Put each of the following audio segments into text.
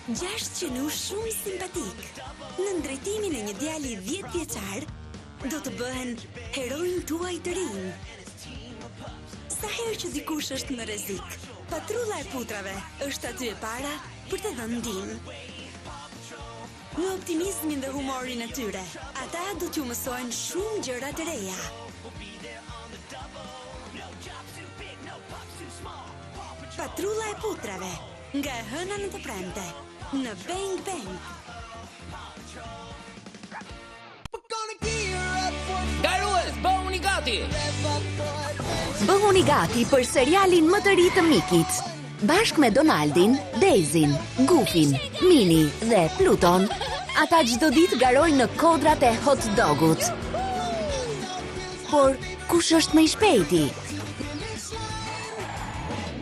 6 qenu shumë simpatik. Në ndrejtimin e një djali 10 vjeçar, do të bëhen heronj tuaj të rinj. Sa herë që dikush është në rrezik, patrulla e putrave është aty e para për të dhënë ndihmë. Me optimizmin dhe humorin e tyre, ata do t'ju mësojnë shumë gjëra të reja. Patrulla e putrave, nga e hëna në të premte, në Bang Bang. Garues, bëhuni gati! Bëhuni gati për serialin më të ri të Mikit. Bashk me Donaldin, Daisyn, Goofyn, Mini dhe Pluton, ata çdo ditë garojnë në kodrat e hot dogut. Por kush është më i shpejti?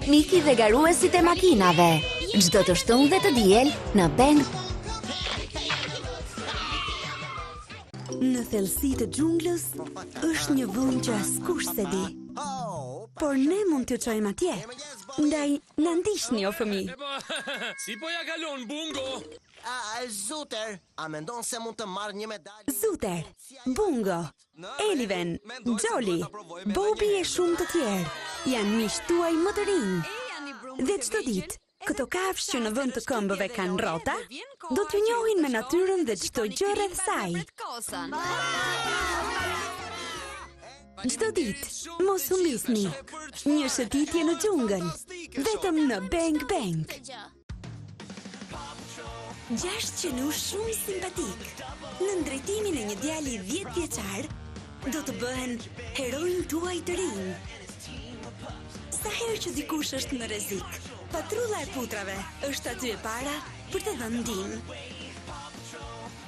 Miki dhe garuesit e makinave, çdo të shtunë dhe të diel në Bang. Në thellësi të xhunglës është një vend që askush s'e di. Por ne mund t'ju çojmë atje. Ndaj na ndiqni o fëmijë. Si po ja kalon Bungo? Zuter, a mendon se mund të marrë një medalë? Zuter, Bungo, Eliven, Jolly, Bobby e shumë të tjerë janë miqtë tuaj më të rinj. Dhe çdo ditë, këto kafshë që në vend të këmbëve kanë rrota, do t'ju njohin me natyrën dhe çdo gjë rreth saj. Çdo ditë, mos u mlisni. Një shëtitje në xhungël, vetëm në Bang Bang. 6 qenu shumë simpatik. Në ndrejtimin e një djali 10 vjeçar, do të bëhen heronj tuaj të rinj. Sa herë që dikush është në rrezik, patrulla e putrave është aty e para për të dhënë ndihmë.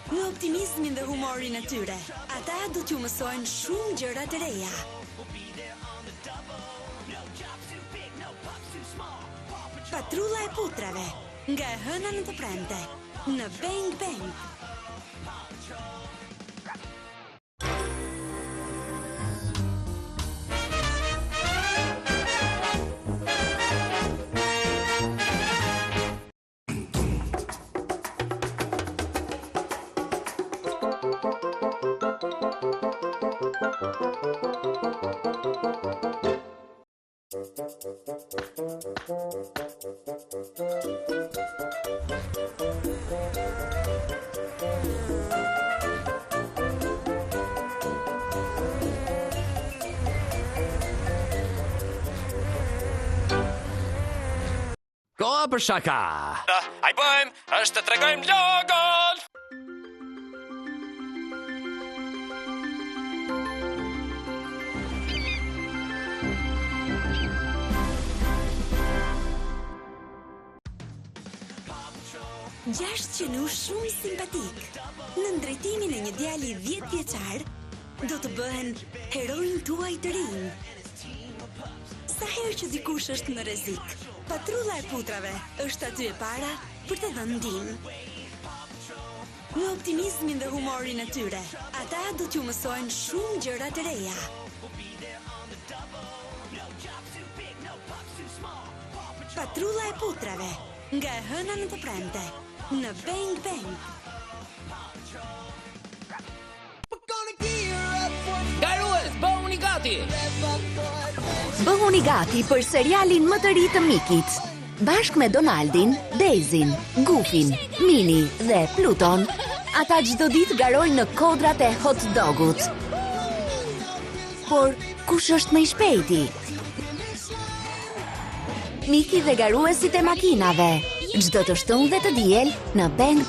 Me optimizmin dhe humorin e tyre, ata do t'ju mësojnë shumë gjëra të reja. Patrulla e putrave, nga e hëna në të premte, në Bang Bang. Koha për shaka! Ai bëjmë, është të tregojmë logon! Gjashtë qenu shumë simpatik. Në ndrejtimin e një djali 10 vjeçar, do të bëhen heronj tuaj të rinj. Sa herë që dikush është në rrezik, patrulla e putrave është aty e para për të dhënë ndihmë. Me optimizmin dhe humorin e tyre, ata do t'ju mësojnë shumë gjëra të reja. Patrulla e putrave, nga e hëna në të premte, në Bang Bang. Garues, bëhuni gati! Bëhuni gati për serialin më të ri të Mikit. Bashk me Donaldin, Daisyn, Goofyn, Mini dhe Pluton, ata çdo ditë garojnë në kodrat e hot dogut. Por kush është më i shpejti? Miki dhe garuesit e makinave, çdo të shtunë dhe të diel në Bang.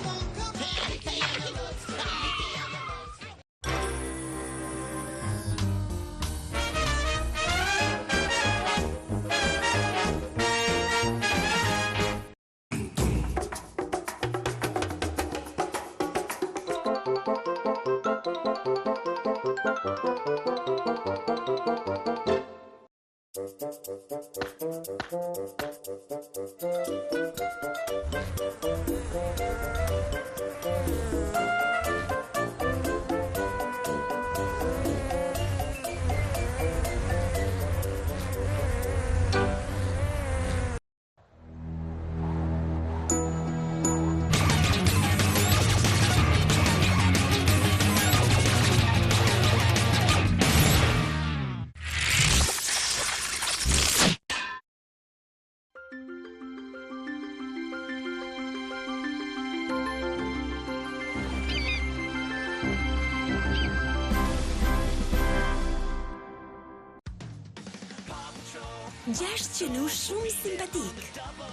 6 qenush shumë simpatik.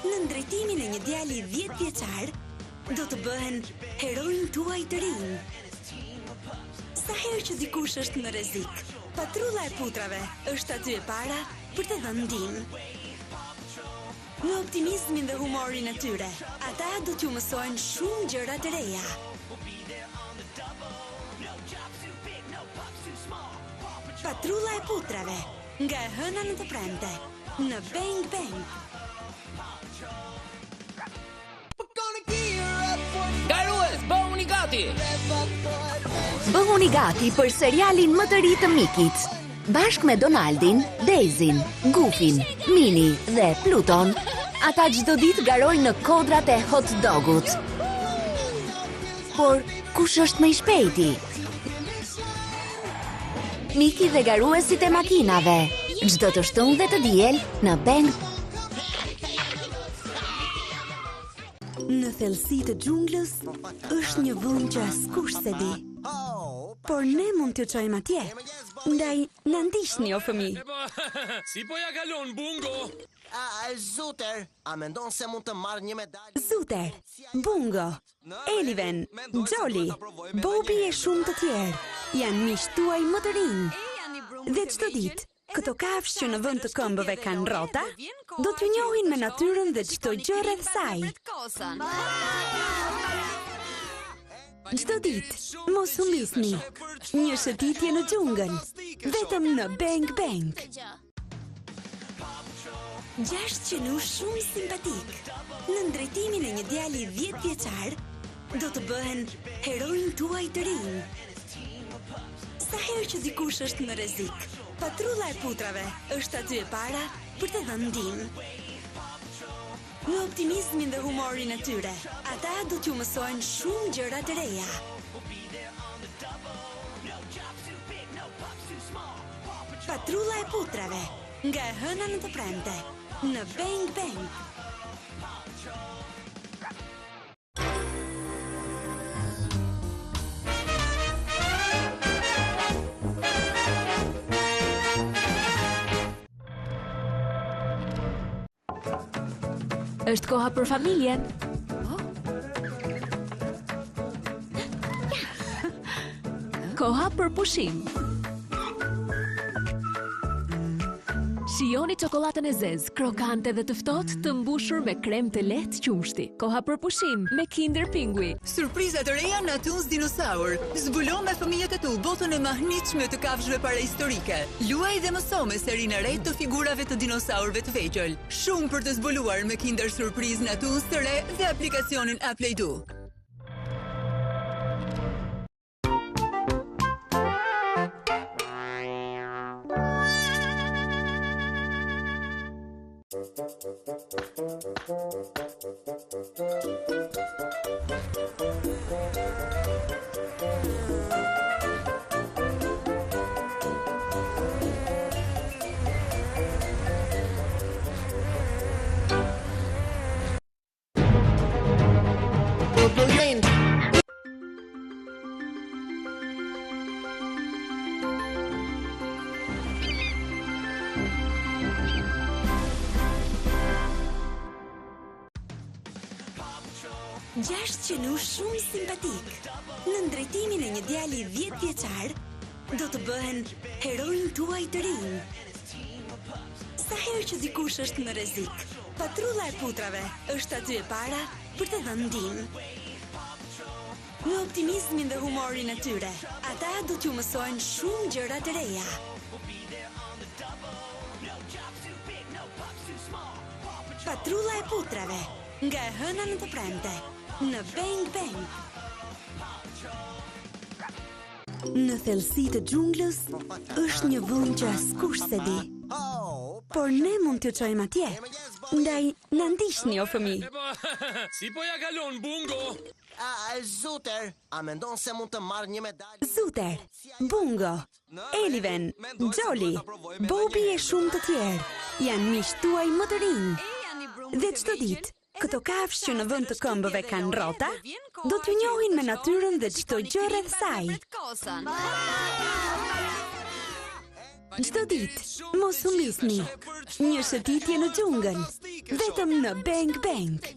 Në ndrejtimin e një djali 10 vjeçar, do të bëhen heronj tuaj të rinj. Sa herë që dikush është në rrezik, patrulla e putrave është aty e para për të dhënë ndihmë. Me optimizmin dhe humorin e tyre, ata do t'ju mësojnë shumë gjëra të reja. Patrulla e putrave, nga e hëna në të premte, në Bang Bang. Garues, bëhuni gati! Bëhuni gati për serialin më të ri të Mikit. Bashkë me Donaldin, Daisyn, Goofyn, Mini dhe Pluton, ata çdo ditë garojnë në kodrat e hot dogut. Por kush është më i shpejti? Miki dhe garuesit e makinave. Çdo të shtunë dhe të diel në Bang. Në thellësi të xhunglës është një vend që askush s'e di. Por ne mund t'ju çojmë atje. Ndaj na ndiqni o fëmijë. Si po ja kalon Bungo? Zuter, a mendon se mund të marr një medalë? Zuter, Bungo, Eliven, Jolly, Bobby e shumë të tjerë janë miqtë tuaj më të rinj. Dhe çdo ditë, këto kafshë që në vend të këmbëve kanë rrota, do t'ju njohin me natyrën dhe çdo gjë rreth saj. Çdo ditë, mos u mlisni. Një shëtitje në xhungël, vetëm në Bang Bang. 6 qenush shumë simpatik. Në ndrejtimin e një djali 10 vjeçar, do të bëhen heronj tuaj të rinj. Sa herë që dikush është në rrezik, patrulla e putrave është aty e para për të dhënë ndihmë. Me optimizmin dhe humorin e tyre, ata do t'ju mësojnë shumë gjëra të reja. Patrulla e putrave, nga e hëna në të premte, në Bang Bang. Është koha për familjen. Koha për pushim. Shijoni çokoladën e zezë, krokante dhe të ftohtë, të mbushur me krem të lehtë qumshti. Koha për pushim me Kinder Pingui. Surpriza të reja në Tunes Dinosaur. Zbulo me fëmijët e tu botën e mahnitshme të kafshëve parahistorike. Luaj dhe mëso me serinë e re të figurave të dinosaurëve të vegjël. Shumë për të zbuluar me Kinder Surprise në Tunes të re dhe aplikacionin Aplay Do. Gjashtë qenush shumë simpatik. Në ndrejtimin e një djali 10 vjeçar, do të bëhen heronj tuaj të rinj. Sa herë që dikush është në rrezik, patrulla e putrave është aty e para për të dhënë ndihmë. Me optimizmin dhe humorin e tyre, ata do t'ju mësojnë shumë gjëra të reja. Patrulla e putrave, nga e hëna në të premte, në Bang Bang. Në thellësi të xhunglës është një vend që askush s'e di. Por ne mund t'ju çojmë atje. Ndaj na ndiqni o fëmijë. Si po ja kalon Bungo? Zuter, a mendon se mund të marr një medalë? Zuter, Bungo, Eliven, Jolly, Bobby e shumë të tjerë janë miqtë tuaj më të rinj. Dhe çdo ditë, këto kafshë që në vend të këmbëve kanë rrota, do t'ju njohin me natyrën dhe çdo gjë rreth saj. Çdo ditë, mos u misni. Një shëtitje në xhungël, vetëm në Bang Bang.